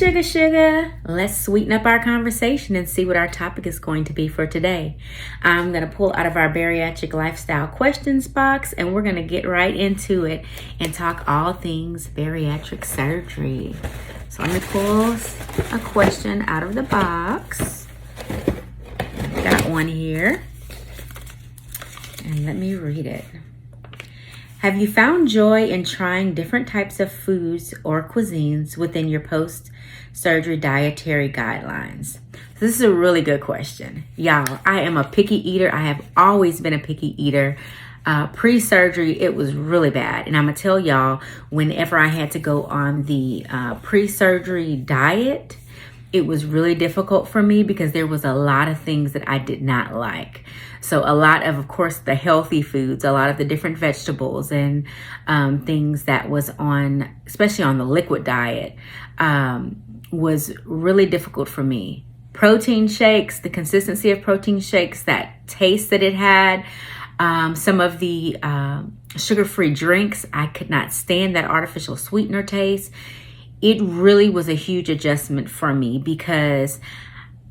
sugar. Let's sweeten up our conversation and see what our topic is going to be for today. I'm going to pull out of our bariatric lifestyle questions box and we're going to get right into it and talk all things bariatric surgery. So let me pull a question out of the box. Got one here. And let me read it. Have you found joy in trying different types of foods or cuisines within your post-surgery dietary guidelines? This is a really good question. Y'all, I am a picky eater. I have always been a picky eater. Pre-surgery, it was really bad. And I'm going to tell y'all, whenever I had to go on the pre-surgery diet, it was really difficult for me because there was a lot of things that I did not like. So a lot of course, the healthy foods, a lot of the different vegetables and things that was on, especially on the liquid diet, was really difficult for me. Protein shakes, the consistency of protein shakes, that taste that it had, some of the sugar-free drinks, I could not stand that artificial sweetener taste. It really was a huge adjustment for me because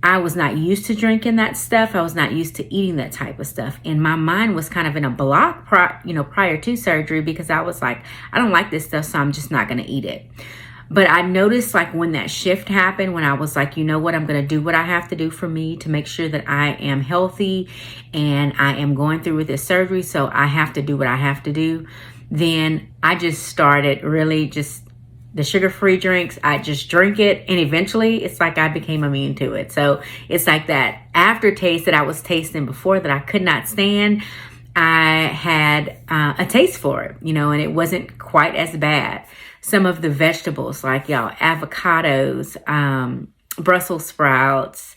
I was not used to drinking that stuff. I was not used to eating that type of stuff. And my mind was kind of in a block prior to surgery because I was like, I don't like this stuff, so I'm just not going to eat it. But I noticed like when that shift happened, when I was like, you know what, I'm going to do what I have to do for me to make sure that I am healthy and I am going through with this surgery. So I have to do what I have to do. Then I just started really just the sugar-free drinks, I just drink it. And eventually it's like I became immune to it. So it's like that aftertaste that I was tasting before that I could not stand. I had a taste for it, and it wasn't quite as bad. Some of the vegetables like avocados, Brussels sprouts,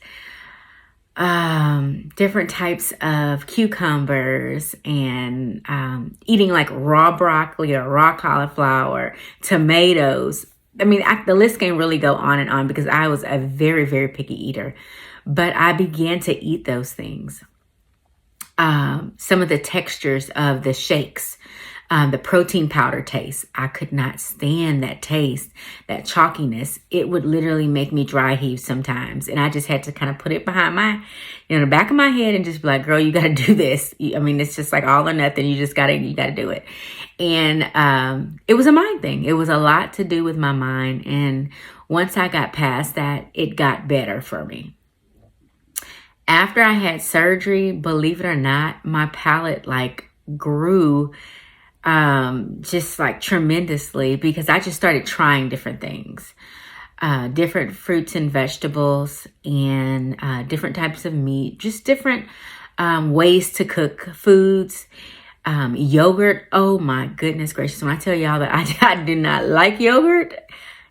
different types of cucumbers and eating like raw broccoli or raw cauliflower, tomatoes. I mean, the list can really go on and on because I was a very, very picky eater. But I began to eat those things. Some of the textures of the shakes, the protein powder taste, I could not stand that taste, that chalkiness. It would literally make me dry heave sometimes. And I just had to kind of put it behind the back of my head and just be like, girl, you got to do this. I mean, it's just like all or nothing. You got to do it. And it was a mind thing. It was a lot to do with my mind. And once I got past that, it got better for me. After I had surgery, believe it or not, my palate grew just tremendously because I just started trying different things, different fruits and vegetables and different types of meat, just different ways to cook foods, yogurt. Oh my goodness gracious. When I tell y'all that I do not like yogurt,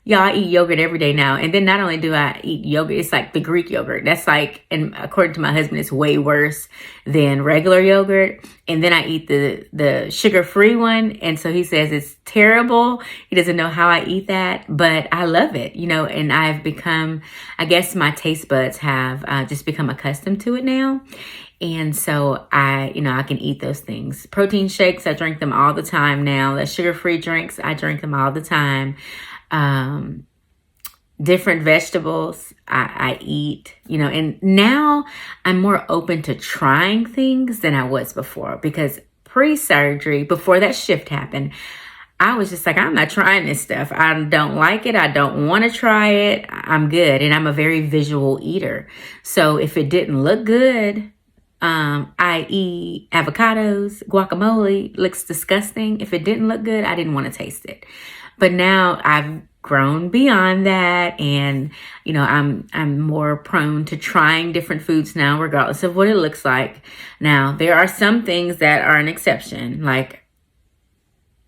y'all, I eat yogurt every day now. And then not only do I eat yogurt, it's like the Greek yogurt. That's and according to my husband, it's way worse than regular yogurt. And then I eat the sugar-free one. And so he says it's terrible. He doesn't know how I eat that, but I love it, and I've become, I guess my taste buds have just become accustomed to it now. And so I can eat those things. Protein shakes, I drink them all the time now. The sugar-free drinks, I drink them all the time. Different vegetables I eat, and now I'm more open to trying things than I was before because pre-surgery, before that shift happened, I was just like, I'm not trying this stuff. I don't like it. I don't want to try it. I'm good. And I'm a very visual eater. So if it didn't look good, i.e. avocados, guacamole looks disgusting. If it didn't look good, I didn't want to taste it. But now I've grown beyond that, and I'm more prone to trying different foods now, regardless of what it looks like. Now, there are some things that are an exception, like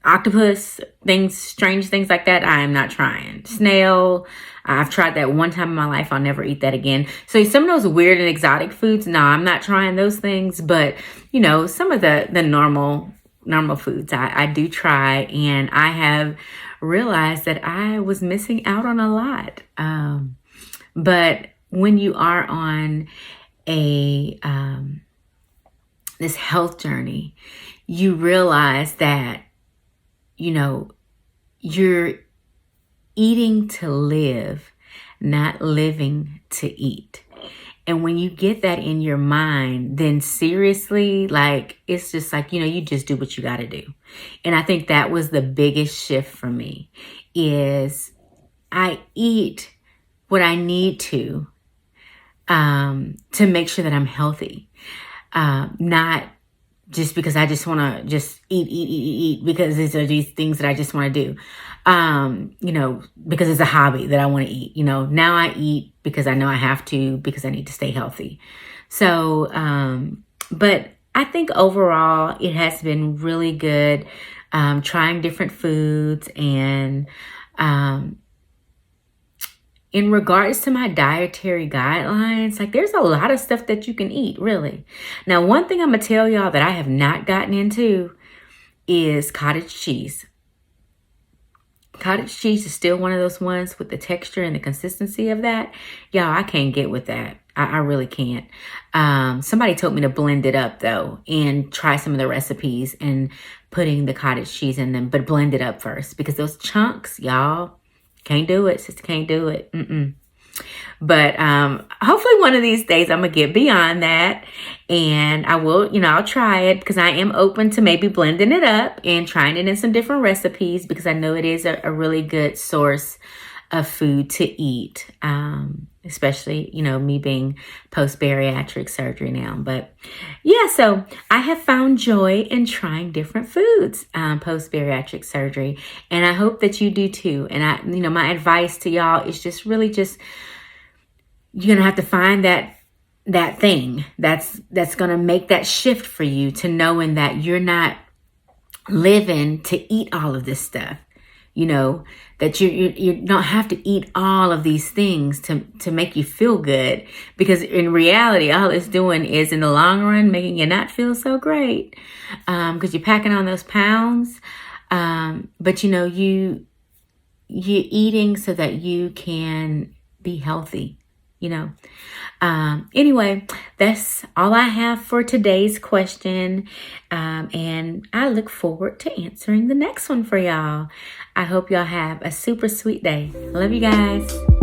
octopus, strange things like that. I am not trying. Snail, I've tried that one time in my life. I'll never eat that again. So some of those weird and exotic foods, no, I'm not trying those things. But some of the normal foods I do try, and I have realized that I was missing out on a lot. But when you are on this health journey, you realize that, you're eating to live not living to eat. And when you get that in your mind, then seriously, like, it's just like, you just do what you got to do. And I think that was the biggest shift for me, is I eat what I need to make sure that I'm healthy. Not just because I just want to just eat, because these are these things that I just want to do. Because it's a hobby that I want to eat. Now I eat because I know I have to, because I need to stay healthy. So, but I think overall it has been really good, trying different foods. And in regards to my dietary guidelines, like, there's a lot of stuff that you can eat, really. Now, one thing I'm going to tell y'all that I have not gotten into is cottage cheese. Cottage cheese is still one of those ones with the texture and the consistency of that. Y'all, I can't get with that. I really can't. Somebody told me to blend it up, though, and try some of the recipes and putting the cottage cheese in them, but blend it up first, because those chunks, y'all, can't do it. Sister can't do it. But hopefully one of these days I'm going to get beyond that, and I will, I'll try it, because I am open to maybe blending it up and trying it in some different recipes, because I know it is a really good source of food to eat, especially, me being post-bariatric surgery now. But yeah, so I have found joy in trying different foods post-bariatric surgery, and I hope that you do too. And my advice to y'all is just really you're gonna have to find that thing that's gonna make that shift for you, to knowing that you're not living to eat all of this stuff. That you don't have to eat all of these things to make you feel good, because in reality, all it's doing is, in the long run, making you not feel so great, because you're packing on those pounds. But you're eating so that you can be healthy. Anyway, that's all I have for today's question. And I look forward to answering the next one for y'all. I hope y'all have a super sweet day. Love you guys.